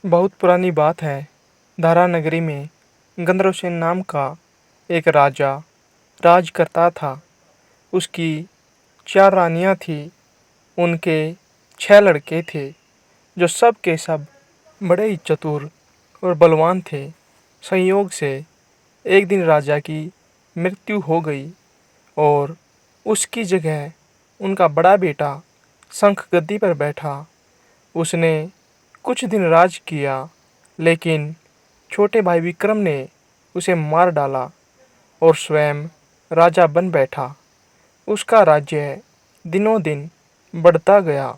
बहुत पुरानी बात है। धारा नगरी में गंधर्वसेन नाम का एक राजा राज करता था। उसकी 4 रानियां थीं। उनके 6 लड़के थे, जो सब के सब बड़े ही चतुर और बलवान थे। संयोग से एक दिन राजा की मृत्यु हो गई और उसकी जगह उनका बड़ा बेटा शंख गद्दी पर बैठा। उसने कुछ दिन राज किया, लेकिन छोटे भाई विक्रम ने उसे मार डाला और स्वयं राजा बन बैठा। उसका राज्य दिनों दिन बढ़ता गया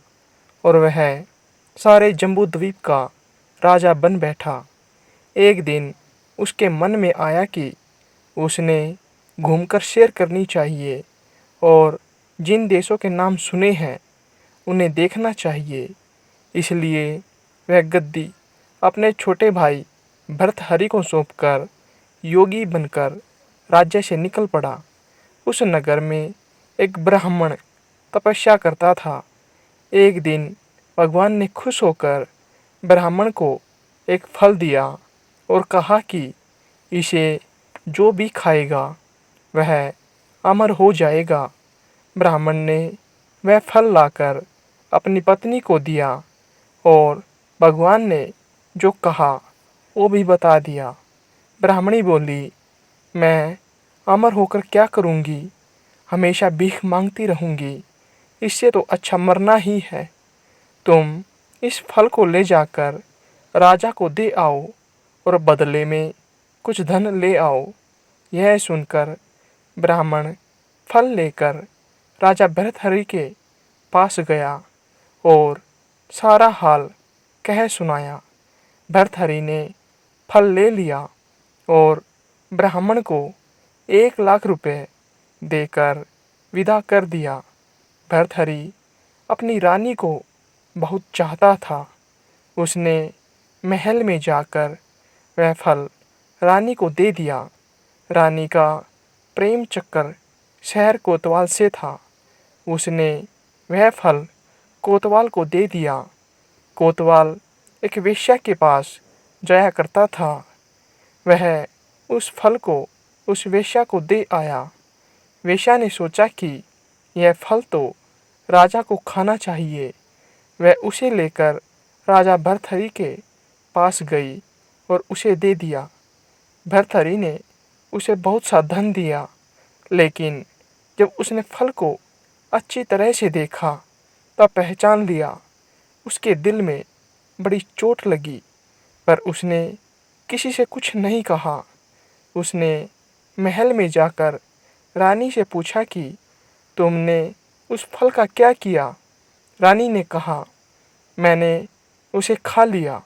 और वह सारे जम्बूद्वीप का राजा बन बैठा। एक दिन उसके मन में आया कि उसने घूमकर सैर करनी चाहिए और जिन देशों के नाम सुने हैं उन्हें देखना चाहिए। इसलिए वह गद्दी अपने छोटे भाई भर्तहरि को सौंपकर योगी बनकर राज्य से निकल पड़ा। उस नगर में एक ब्राह्मण तपस्या करता था। एक दिन भगवान ने खुश होकर ब्राह्मण को एक फल दिया और कहा कि इसे जो भी खाएगा वह अमर हो जाएगा। ब्राह्मण ने वह फल लाकर अपनी पत्नी को दिया और भगवान ने जो कहा वो भी बता दिया। ब्राह्मणी बोली, मैं अमर होकर क्या करूँगी? हमेशा भीख मांगती रहूँगी। इससे तो अच्छा मरना ही है। तुम इस फल को ले जाकर राजा को दे आओ और बदले में कुछ धन ले आओ। यह सुनकर ब्राह्मण फल लेकर राजा भर्तहरि के पास गया और सारा हाल कह सुनाया। भर्तहरि ने फल ले लिया और ब्राह्मण को 1 लाख रुपए देकर विदा कर दिया। भर्तहरि अपनी रानी को बहुत चाहता था। उसने महल में जाकर वह फल रानी को दे दिया। रानी का प्रेम चक्कर शहर कोतवाल से था। उसने वह फल कोतवाल को दे दिया। कोतवाल एक वेश्या के पास जाया करता था। वह उस फल को उस वेश्या को दे आया। वेश्या ने सोचा कि यह फल तो राजा को खाना चाहिए। वह उसे लेकर राजा भर्तहरि के पास गई और उसे दे दिया। भर्तहरि ने उसे बहुत सा धन दिया, लेकिन जब उसने फल को अच्छी तरह से देखा तब पहचान लिया। उसके दिल में बड़ी चोट लगी, पर उसने किसी से कुछ नहीं कहा। उसने महल में जाकर रानी से पूछा कि तुमने उस फल का क्या किया? रानी ने कहा, मैंने उसे खा लिया।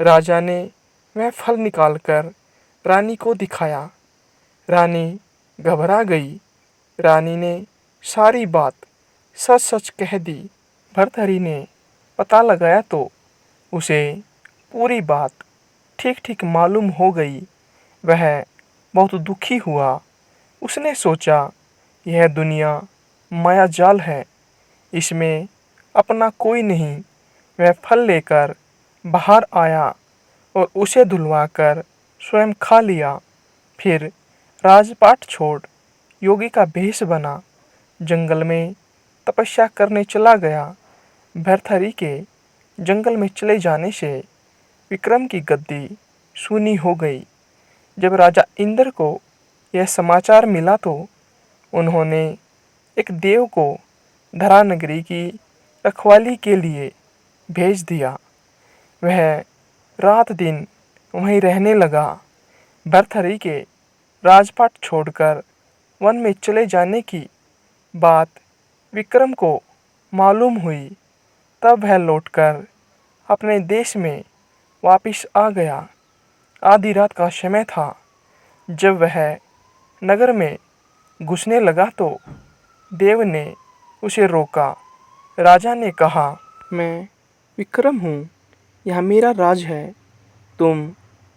राजा ने वह फल निकालकर रानी को दिखाया। रानी घबरा गई। रानी ने सारी बात सच सच कह दी। भर्तहरि ने पता लगाया तो उसे पूरी बात ठीक ठीक मालूम हो गई। वह बहुत दुखी हुआ। उसने सोचा, यह दुनिया माया जाल है, इसमें अपना कोई नहीं। वह फल लेकर बाहर आया और उसे धुलवाकर स्वयं खा लिया। फिर राजपाट छोड़ योगी का भेष बना जंगल में तपस्या करने चला गया। भर्तहरि के जंगल में चले जाने से विक्रम की गद्दी सूनी हो गई। जब राजा इंद्र को यह समाचार मिला तो उन्होंने एक देव को धरा नगरी की रखवाली के लिए भेज दिया। वह रात दिन वहीं रहने लगा। भर्तहरि के राजपाट छोड़कर वन में चले जाने की बात विक्रम को मालूम हुई। तब वह लौटकर अपने देश में वापिस आ गया। आधी रात का समय था। जब वह नगर में घुसने लगा तो देव ने उसे रोका। राजा ने कहा, मैं विक्रम हूँ, यह मेरा राज है। तुम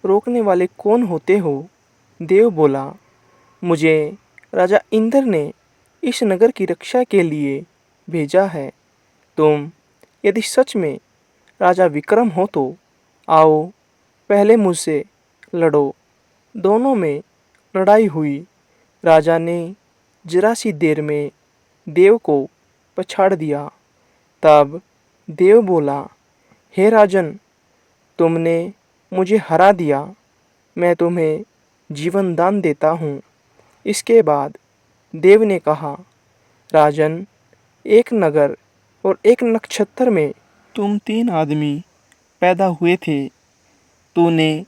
रोकने वाले कौन होते हो? देव बोला, मुझे राजा इंद्र ने इस नगर की रक्षा के लिए भेजा है। तुम यदि सच में राजा विक्रम हो तो आओ पहले मुझसे लड़ो। दोनों में लड़ाई हुई। राजा ने जरा सी देर में देव को पछाड़ दिया। तब देव बोला, हे राजन, तुमने मुझे हरा दिया, मैं तुम्हें जीवन दान देता हूँ। इसके बाद देव ने कहा, राजन, एक नगर और एक नक्षत्र में तुम 3 आदमी पैदा हुए थे। तूने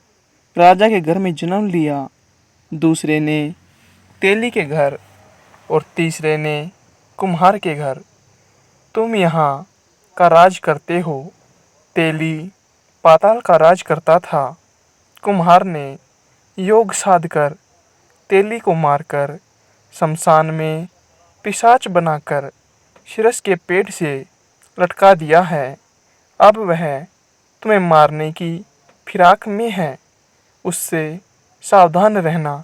राजा के घर में जन्म लिया, दूसरे ने तेली के घर और तीसरे ने कुम्हार के घर। तुम यहाँ का राज करते हो। तेली पाताल का राज करता था। कुम्हार ने योग साध कर तेली को मारकर शमशान में पिशाच बनाकर शिरस के पेट से लटका दिया है। अब वह तुम्हें मारने की फिराक में है, उससे सावधान रहना।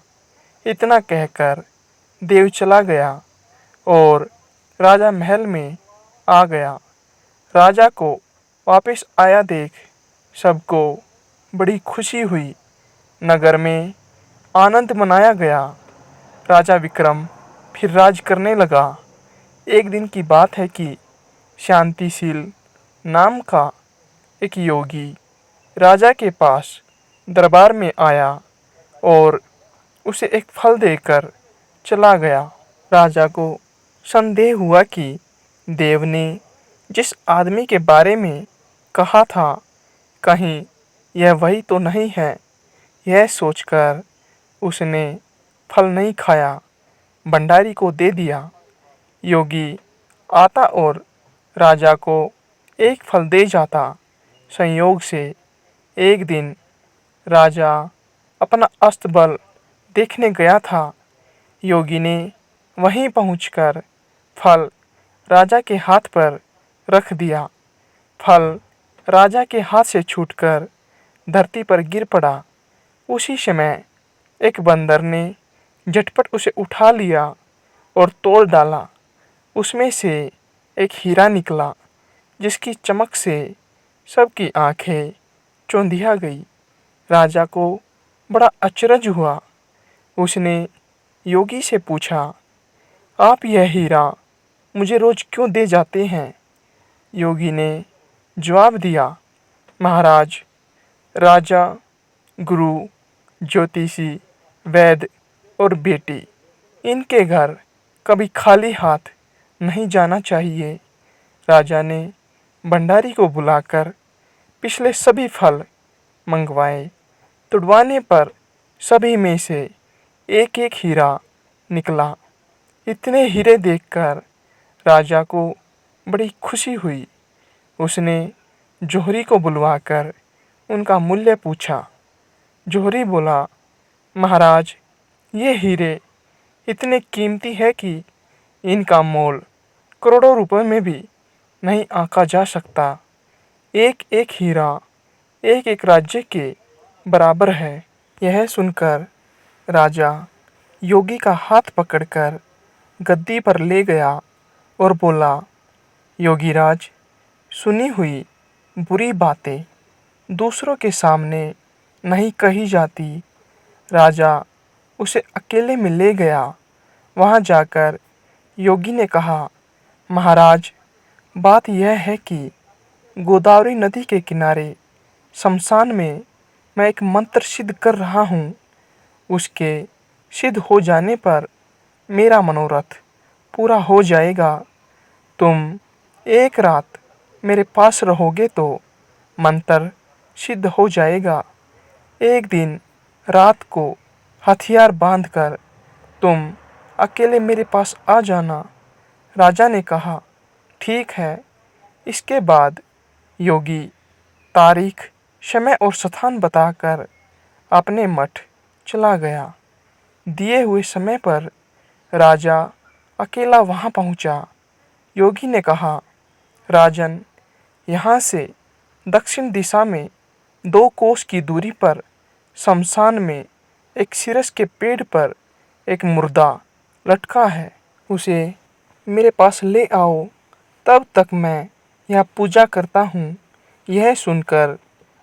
इतना कहकर देव चला गया और राजा महल में आ गया। राजा को वापस आया देख सबको बड़ी खुशी हुई। नगर में आनंद मनाया गया। राजा विक्रम फिर राज करने लगा। एक दिन की बात है कि शांतिशील नाम का एक योगी राजा के पास दरबार में आया और उसे एक फल देकर चला गया। राजा को संदेह हुआ कि देव ने जिस आदमी के बारे में कहा था, कहीं यह वही तो नहीं है। यह सोचकर उसने फल नहीं खाया, भंडारी को दे दिया। योगी आता और राजा को एक फल दे जाता। संयोग से एक दिन राजा अपना अस्तबल देखने गया था। योगी ने वहीं पहुंचकर फल राजा के हाथ पर रख दिया। फल राजा के हाथ से छूटकर धरती पर गिर पड़ा। उसी समय एक बंदर ने झटपट उसे उठा लिया और तोड़ डाला। उसमें से एक हीरा निकला, जिसकी चमक से सबकी आंखें चौंधिया गई। राजा को बड़ा अचरज हुआ। उसने योगी से पूछा, आप यह हीरा मुझे रोज क्यों दे जाते हैं? योगी ने जवाब दिया, महाराज, राजा, गुरु, ज्योतिषी, वैद्य और बेटी, इनके घर कभी खाली हाथ नहीं जाना चाहिए। राजा ने भंडारी को बुलाकर पिछले सभी फल मंगवाए। तुड़वाने पर सभी में से एक एक हीरा निकला। इतने हीरे देखकर राजा को बड़ी खुशी हुई। उसने जोहरी को बुलवाकर उनका मूल्य पूछा। जोहरी बोला, महाराज, ये हीरे इतने कीमती है कि इनका मोल करोड़ों रुपए में भी नहीं आंका जा सकता। एक एक हीरा एक एक राज्य के बराबर है। यह सुनकर राजा योगी का हाथ पकड़कर गद्दी पर ले गया और बोला, योगीराज, सुनी हुई बुरी बातें दूसरों के सामने नहीं कही जाती। राजा उसे अकेले में ले गया। वहाँ जाकर योगी ने कहा, महाराज, बात यह है कि गोदावरी नदी के किनारे शमशान में मैं एक मंत्र सिद्ध कर रहा हूँ। उसके सिद्ध हो जाने पर मेरा मनोरथ पूरा हो जाएगा। तुम एक रात मेरे पास रहोगे तो मंत्र सिद्ध हो जाएगा। एक दिन रात को हथियार बांधकर तुम अकेले मेरे पास आ जाना। राजा ने कहा, ठीक है। इसके बाद योगी तारीख, समय और स्थान बताकर अपने मठ चला गया। दिए हुए समय पर राजा अकेला वहाँ पहुँचा। योगी ने कहा, राजन, यहाँ से दक्षिण दिशा में 2 कोस की दूरी पर शमशान में एक सिरस के पेड़ पर एक मुर्दा लटका है। उसे मेरे पास ले आओ, तब तक मैं यहाँ पूजा करता हूँ। यह सुनकर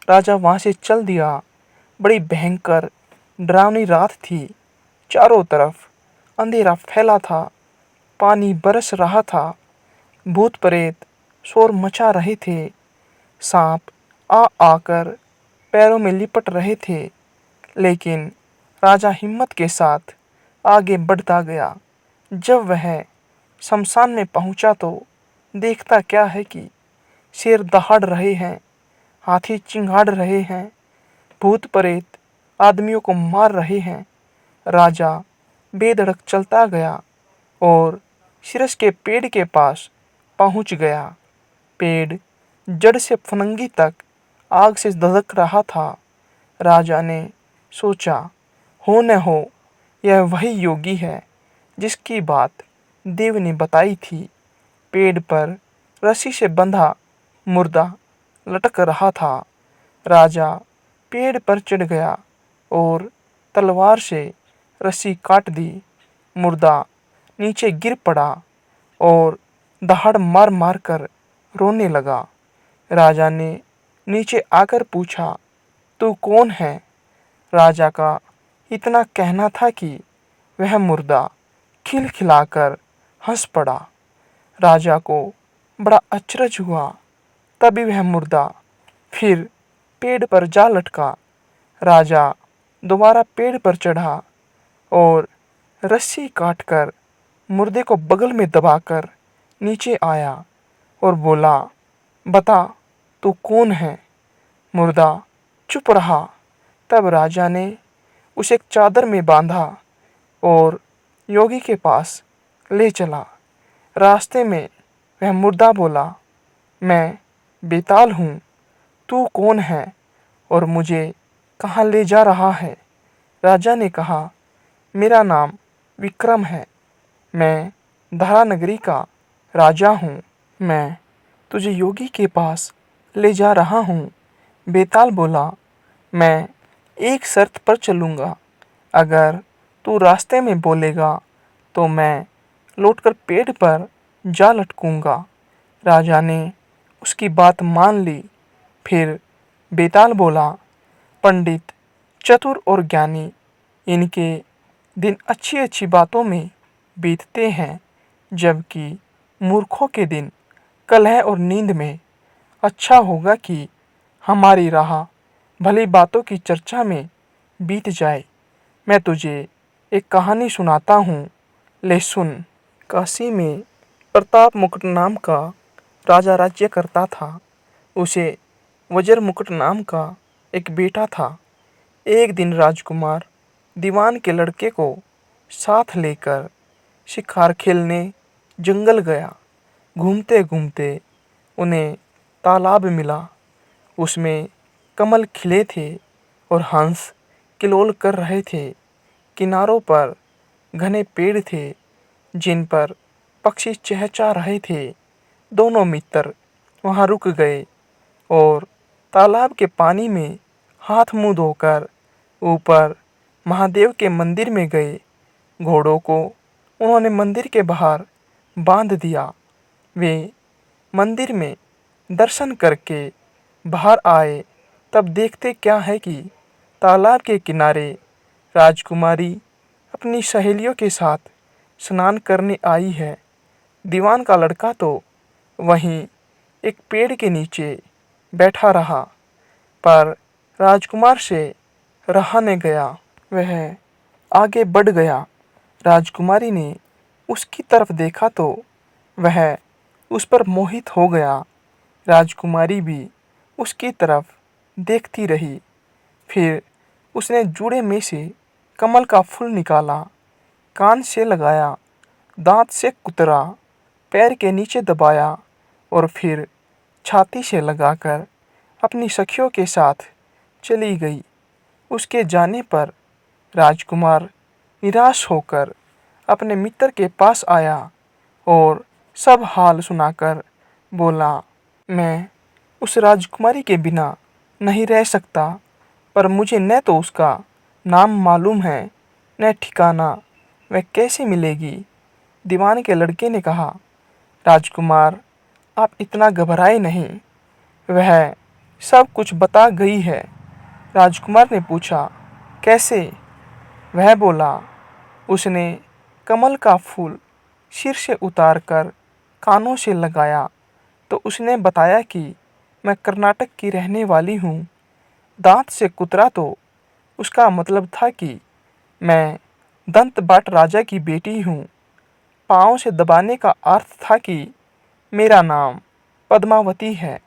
राजा वहाँ से चल दिया। बड़ी भयंकर डरावनी रात थी। चारों तरफ अंधेरा फैला था। पानी बरस रहा था। भूत प्रेत शोर मचा रहे थे। सांप आ आकर पैरों में लिपट रहे थे। लेकिन राजा हिम्मत के साथ आगे बढ़ता गया। जब वह शमशान में पहुंचा तो देखता क्या है कि शेर दहाड़ रहे हैं, हाथी चिंगाड़ रहे हैं, भूत प्रेत आदमियों को मार रहे हैं। राजा बेधड़क चलता गया और सिरस के पेड़ के पास पहुंच गया। पेड़ जड़ से फनंगी तक आग से धधक रहा था। राजा ने सोचा, हो न हो यह वही योगी है जिसकी बात देव ने बताई थी। पेड़ पर रस्सी से बंधा मुर्दा लटक रहा था। राजा पेड़ पर चढ़ गया और तलवार से रस्सी काट दी। मुर्दा नीचे गिर पड़ा और दहाड़ मार मार कर रोने लगा। राजा ने नीचे आकर पूछा, तू कौन है? राजा का इतना कहना था कि वह मुर्दा खिलखिलाकर हंस पड़ा। राजा को बड़ा अचरज हुआ। तभी वह मुर्दा फिर पेड़ पर जा लटका। राजा दोबारा पेड़ पर चढ़ा और रस्सी काटकर मुर्दे को बगल में दबाकर नीचे आया और बोला, बता तू कौन है? मुर्दा चुप रहा। तब राजा ने उसे एक चादर में बांधा और योगी के पास ले चला। रास्ते में वह मुर्दा बोला, मैं बेताल हूँ, तू कौन है और मुझे कहाँ ले जा रहा है? राजा ने कहा, मेरा नाम विक्रम है, मैं धारा नगरी का राजा हूँ, मैं तुझे योगी के पास ले जा रहा हूँ। बेताल बोला, मैं एक शर्त पर चलूँगा, अगर तू रास्ते में बोलेगा तो मैं लौटकर पेड़ पर जा लटकूँगा। राजा ने उसकी बात मान ली। फिर बेताल बोला, पंडित चतुर और ज्ञानी, इनके दिन अच्छी अच्छी बातों में बीतते हैं, जबकि मूर्खों के दिन कलह और नींद में। अच्छा होगा कि हमारी राह भली बातों की चर्चा में बीत जाए। मैं तुझे एक कहानी सुनाता हूँ, ले सुन। काशी में प्रताप मुकुट नाम का राजा राज्य करता था। उसे वज्र मुकुट नाम का एक बेटा था। एक दिन राजकुमार दीवान के लड़के को साथ लेकर शिकार खेलने जंगल गया। घूमते घूमते उन्हें तालाब मिला। उसमें कमल खिले थे और हंस किलोल कर रहे थे। किनारों पर घने पेड़ थे जिन पर पक्षी चहचहा रहे थे। दोनों मित्र वहाँ रुक गए और तालाब के पानी में हाथ मुंह धोकर ऊपर महादेव के मंदिर में गए। घोड़ों को उन्होंने मंदिर के बाहर बांध दिया। वे मंदिर में दर्शन करके बाहर आए। तब देखते क्या है कि तालाब के किनारे राजकुमारी अपनी सहेलियों के साथ स्नान करने आई है। दीवान का लड़का तो वहीं एक पेड़ के नीचे बैठा रहा, पर राजकुमार से रहा न गया। वह आगे बढ़ गया। राजकुमारी ने उसकी तरफ देखा तो वह उस पर मोहित हो गया। राजकुमारी भी उसकी तरफ देखती रही। फिर उसने जूड़े में से कमल का फूल निकाला, कान से लगाया, दांत से कुतरा, पैर के नीचे दबाया और फिर छाती से लगाकर अपनी सखियों के साथ चली गई। उसके जाने पर राजकुमार निराश होकर अपने मित्र के पास आया और सब हाल सुनाकर बोला, मैं उस राजकुमारी के बिना नहीं रह सकता, पर मुझे न तो उसका नाम मालूम है न ठिकाना, वह कैसे मिलेगी? दीवान के लड़के ने कहा, राजकुमार आप इतना घबराए नहीं, वह सब कुछ बता गई है। राजकुमार ने पूछा, कैसे? वह बोला, उसने कमल का फूल सिर से उतारकर कानों से लगाया तो उसने बताया कि मैं कर्नाटक की रहने वाली हूँ। दांत से कुतरा तो उसका मतलब था कि मैं दंतबाट राजा की बेटी हूँ। पाँव से दबाने का अर्थ था कि मेरा नाम पद्मावती है।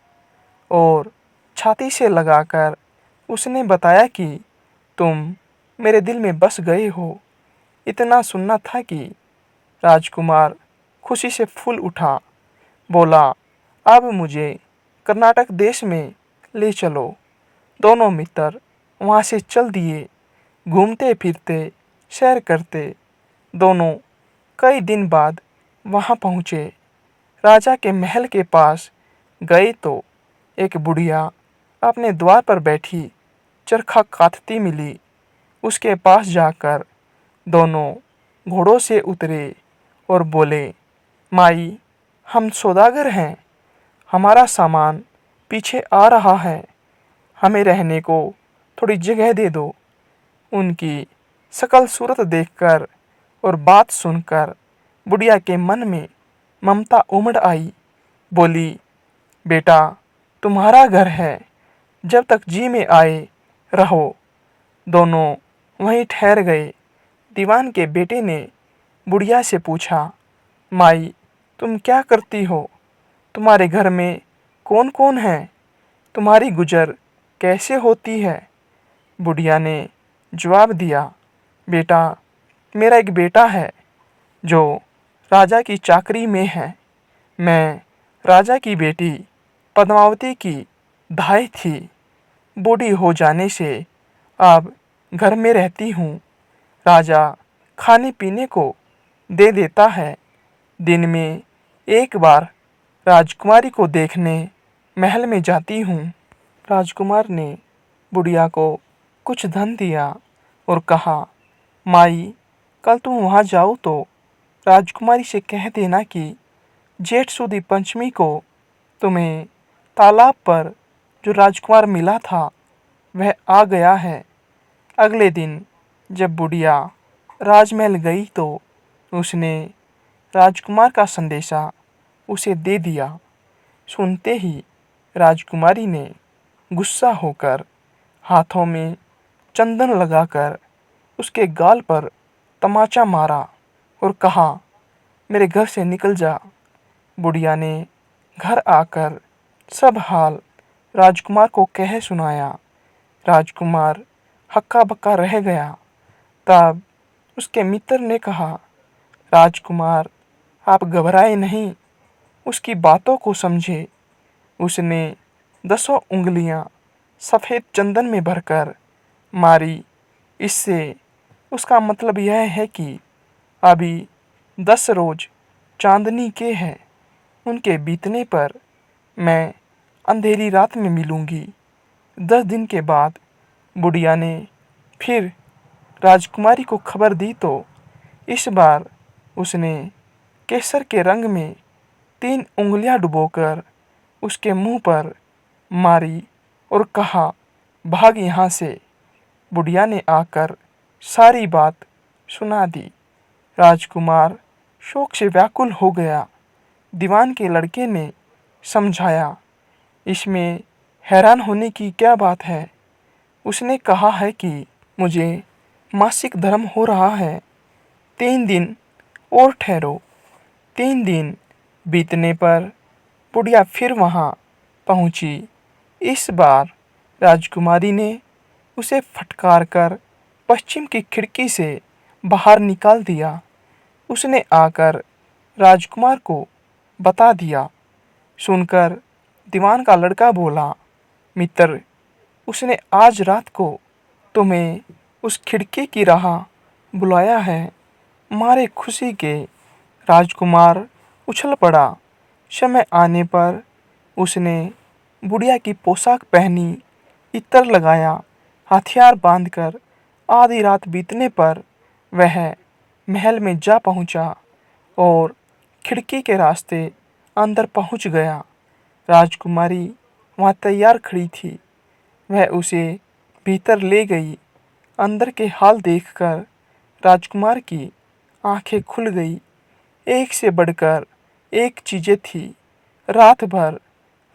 और छाती से लगाकर उसने बताया कि तुम मेरे दिल में बस गए हो। इतना सुनना था कि राजकुमार खुशी से फूल उठा। बोला, अब मुझे कर्नाटक देश में ले चलो। दोनों मित्र वहाँ से चल दिए। घूमते फिरते सैर करते दोनों कई दिन बाद वहाँ पहुँचे। राजा के महल के पास गए तो एक बुढ़िया अपने द्वार पर बैठी चरखा कातती मिली। उसके पास जाकर दोनों घोड़ों से उतरे और बोले, माई, हम सौदागर हैं। हमारा सामान पीछे आ रहा है। हमें रहने को थोड़ी जगह दे दो। उनकी शकल सूरत देखकर और बात सुनकर बुढ़िया के मन में ममता उमड़ आई। बोली, बेटा, तुम्हारा घर है, जब तक जी में आए रहो। दोनों वहीं ठहर गए। दीवान के बेटे ने बुढ़िया से पूछा, माई, तुम क्या करती हो? तुम्हारे घर में कौन कौन है? तुम्हारी गुजर कैसे होती है? बुढ़िया ने जवाब दिया, बेटा, मेरा एक बेटा है जो राजा की चाकरी में है। मैं राजा की बेटी पद्मावती की दाई थी। बूढ़ी हो जाने से अब घर में रहती हूँ। राजा खाने पीने को दे देता है। दिन में एक बार राजकुमारी को देखने महल में जाती हूँ। राजकुमार ने बुढ़िया को कुछ धन दिया और कहा, माई, कल तुम वहाँ जाओ तो राजकुमारी से कह देना कि जेठ सुदी पंचमी को तुम्हें तालाब पर जो राजकुमार मिला था वह आ गया है। अगले दिन जब बुढ़िया राजमहल गई तो उसने राजकुमार का संदेशा उसे दे दिया। सुनते ही राजकुमारी ने गुस्सा होकर हाथों में चंदन लगाकर उसके गाल पर तमाचा मारा और कहा, मेरे घर से निकल जा। बुढ़िया ने घर आकर सब हाल राजकुमार को कह सुनाया। राजकुमार हक्का बक्का रह गया। तब उसके मित्र ने कहा, राजकुमार, आप घबराए नहीं, उसकी बातों को समझे। उसने 10 उंगलियां सफ़ेद चंदन में भरकर मारी। इससे उसका मतलब यह है कि अभी 10 रोज चांदनी के हैं। उनके बीतने पर मैं अंधेरी रात में मिलूंगी। 10 दिन के बाद बुढ़िया ने फिर राजकुमारी को खबर दी तो इस बार उसने केसर के रंग में 3 उंगलियां डुबोकर उसके मुंह पर मारी और कहा, भाग यहाँ से। बुढ़िया ने आकर सारी बात सुना दी। राजकुमार शोक से व्याकुल हो गया। दीवान के लड़के ने समझाया, इसमें हैरान होने की क्या बात है? उसने कहा है कि मुझे मासिक धर्म हो रहा है। 3 दिन और ठहरो। 3 दिन बीतने पर बुढ़िया फिर वहाँ पहुँची। इस बार राजकुमारी ने उसे फटकार कर पश्चिम की खिड़की से बाहर निकाल दिया। उसने आकर राजकुमार को बता दिया। सुनकर दीवान का लड़का बोला, मित्र, उसने आज रात को तुम्हें उस खिड़की की राह बुलाया है। मारे खुशी के राजकुमार उछल पड़ा। समय आने पर उसने बुढ़िया की पोशाक पहनी, इत्र लगाया, हथियार बांधकर आधी रात बीतने पर वह महल में जा पहुंचा और खिड़की के रास्ते अंदर पहुंच गया। राजकुमारी वहाँ तैयार खड़ी थी। वह उसे भीतर ले गई। अंदर के हाल देखकर राजकुमार की आंखें खुल गई। एक से बढ़कर एक चीजें थी। रात भर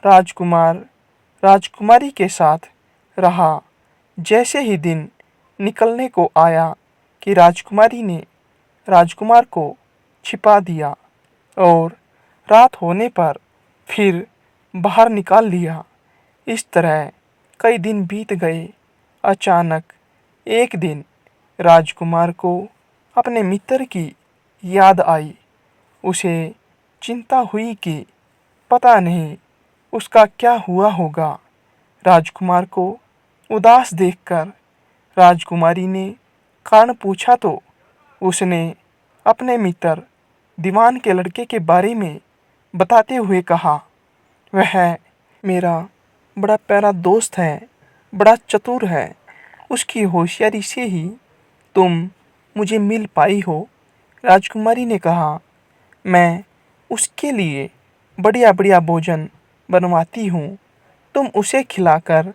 राजकुमार राजकुमारी के साथ रहा। जैसे ही दिन निकलने को आया कि राजकुमारी ने राजकुमार को छिपा दिया और रात होने पर फिर बाहर निकाल लिया। इस तरह कई दिन बीत गए। अचानक एक दिन राजकुमार को अपने मित्र की याद आई। उसे चिंता हुई कि पता नहीं उसका क्या हुआ होगा। राजकुमार को उदास देखकर राजकुमारी ने कारण पूछा तो उसने अपने मित्र दीवान के लड़के के बारे में बताते हुए कहा, वह मेरा बड़ा प्यारा दोस्त है, बड़ा चतुर है। उसकी होशियारी से ही तुम मुझे मिल पाई हो। राजकुमारी ने कहा, मैं उसके लिए बढ़िया बढ़िया भोजन बनवाती हूँ। तुम उसे खिलाकर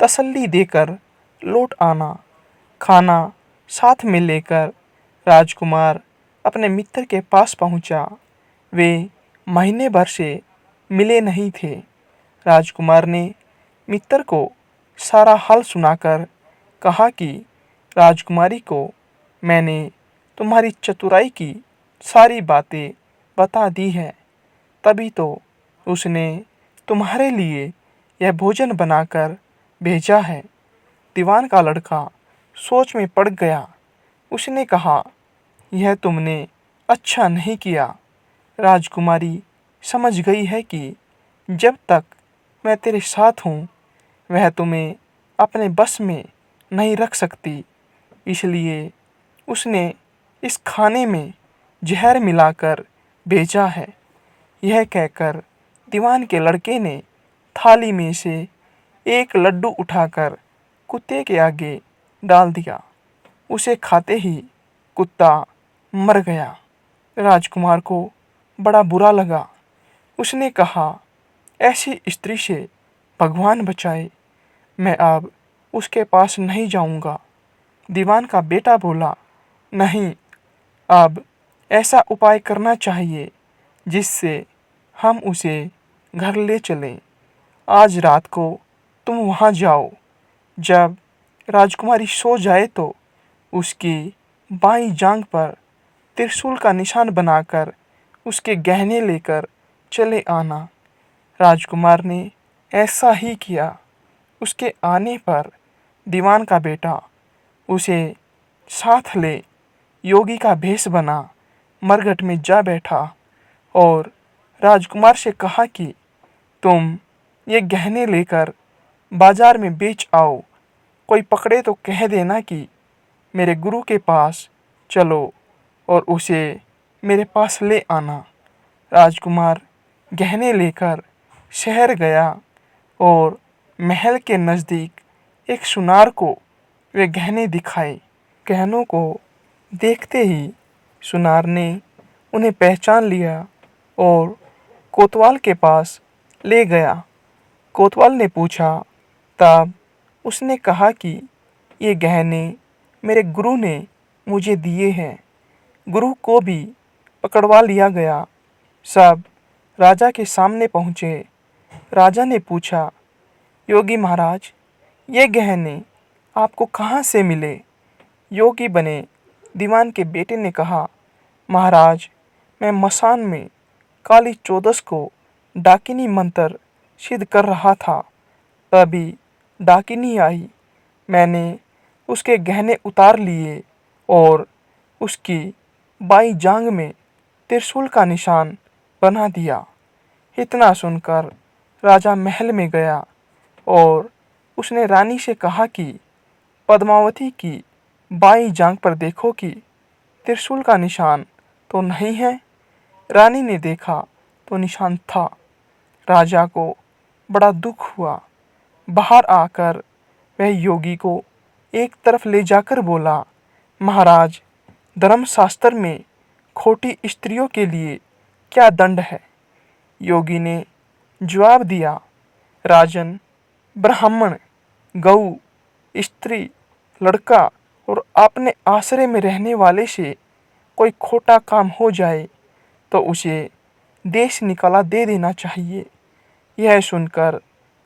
तसल्ली देकर लौट आना। खाना साथ में लेकर राजकुमार अपने मित्र के पास पहुंचा। वे महीने भर से मिले नहीं थे। राजकुमार ने मित्र को सारा हाल सुनाकर कहा कि राजकुमारी को मैंने तुम्हारी चतुराई की सारी बातें बता दी है, तभी तो उसने तुम्हारे लिए यह भोजन बनाकर भेजा है। दीवान का लड़का सोच में पड़ गया। उसने कहा, यह तुमने अच्छा नहीं किया। राजकुमारी समझ गई है कि जब तक मैं तेरे साथ हूँ वह तुम्हें अपने बस में नहीं रख सकती। इसलिए उसने इस खाने में जहर मिलाकर भेजा है। यह कहकर दीवान के लड़के ने थाली में से एक लड्डू उठाकर कुत्ते के आगे डाल दिया। उसे खाते ही कुत्ता मर गया। राजकुमार को बड़ा बुरा लगा। उसने कहा, ऐसी स्त्री से भगवान बचाए, मैं अब उसके पास नहीं जाऊंगा। दीवान का बेटा बोला, नहीं, अब ऐसा उपाय करना चाहिए जिससे हम उसे घर ले चलें। आज रात को तुम वहाँ जाओ। जब राजकुमारी सो जाए तो उसकी बाईं जांघ पर त्रिशूल का निशान बनाकर उसके गहने लेकर चले आना। राजकुमार ने ऐसा ही किया। उसके आने पर दीवान का बेटा उसे साथ ले योगी का भेष बना मरघट में जा बैठा और राजकुमार से कहा कि तुम ये गहने लेकर बाजार में बेच आओ। कोई पकड़े तो कह देना कि मेरे गुरु के पास चलो और उसे मेरे पास ले आना। राजकुमार गहने लेकर शहर गया और महल के नज़दीक एक सुनार को वे गहने दिखाए। गहनों को देखते ही सुनार ने उन्हें पहचान लिया और कोतवाल के पास ले गया। कोतवाल ने पूछा, तब उसने कहा कि ये गहने मेरे गुरु ने मुझे दिए हैं। गुरु को भी पकड़वा लिया गया। सब राजा के सामने पहुँचे। राजा ने पूछा, योगी महाराज, ये गहने आपको कहाँ से मिले? योगी बने दीवान के बेटे ने कहा, महाराज, मैं मसान में काली चौदस को डाकिनी मंत्र सिद्ध कर रहा था। तभी डाकिनी आई। मैंने उसके गहने उतार लिए और उसकी बाईं जांघ में त्रिशूल का निशान बना दिया। इतना सुनकर राजा महल में गया और उसने रानी से कहा कि पद्मावती की बाईं जांघ पर देखो कि त्रिशूल का निशान तो नहीं है। रानी ने देखा तो निशान था। राजा को बड़ा दुख हुआ। बाहर आकर वह योगी को एक तरफ ले जाकर बोला, महाराज, धर्मशास्त्र में खोटी स्त्रियों के लिए क्या दंड है? योगी ने जवाब दिया, राजन, ब्राह्मण, गऊ, स्त्री, लड़का और अपने आश्रय में रहने वाले से कोई खोटा काम हो जाए तो उसे देश निकाला दे देना चाहिए। यह सुनकर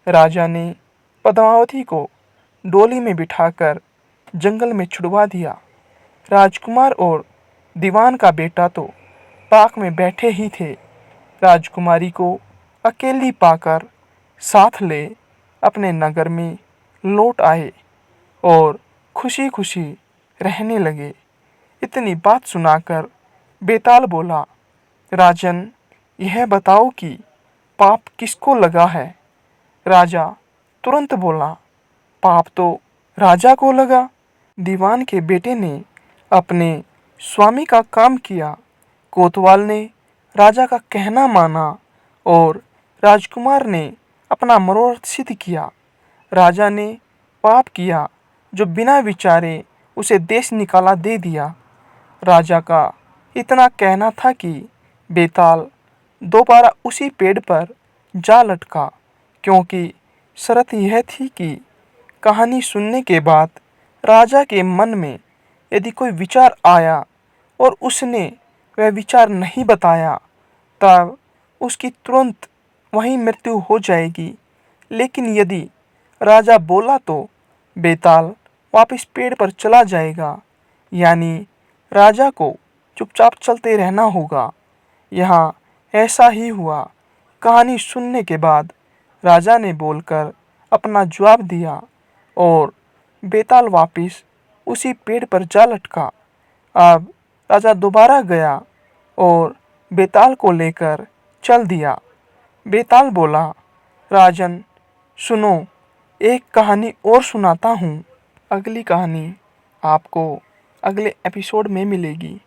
राजा ने पद्मावती को डोली में बिठाकर जंगल में छुड़वा दिया। राजकुमार और दीवान का बेटा तो पाक में बैठे ही थे। राजकुमारी को अकेली पाकर साथ ले अपने नगर में लौट आए और खुशी खुशी रहने लगे। इतनी बात सुनाकर बेताल बोला, राजन, यह बताओ कि पाप किसको लगा है? राजा तुरंत बोला, पाप तो राजा को लगा। दीवान के बेटे ने अपने स्वामी का काम किया। कोतवाल ने राजा का कहना माना और राजकुमार ने अपना मनोरथ सिद्ध किया। राजा ने पाप किया जो बिना विचारे उसे देश निकाला दे दिया। राजा का इतना कहना था कि बेताल दोबारा उसी पेड़ पर जा लटका, क्योंकि शर्त यह थी कि कहानी सुनने के बाद राजा के मन में यदि कोई विचार आया और उसने वह विचार नहीं बताया तब उसकी तुरंत वहीं मृत्यु हो जाएगी। लेकिन यदि राजा बोला तो बेताल वापस पेड़ पर चला जाएगा, यानी राजा को चुपचाप चलते रहना होगा। यहाँ ऐसा ही हुआ। कहानी सुनने के बाद राजा ने बोलकर अपना जवाब दिया और बेताल वापस उसी पेड़ पर जा लटका। अब राजा दोबारा गया और बेताल को लेकर चल दिया। बेताल बोला, राजन सुनो, एक कहानी और सुनाता हूँ। अगली कहानी आपको अगले एपिसोड में मिलेगी।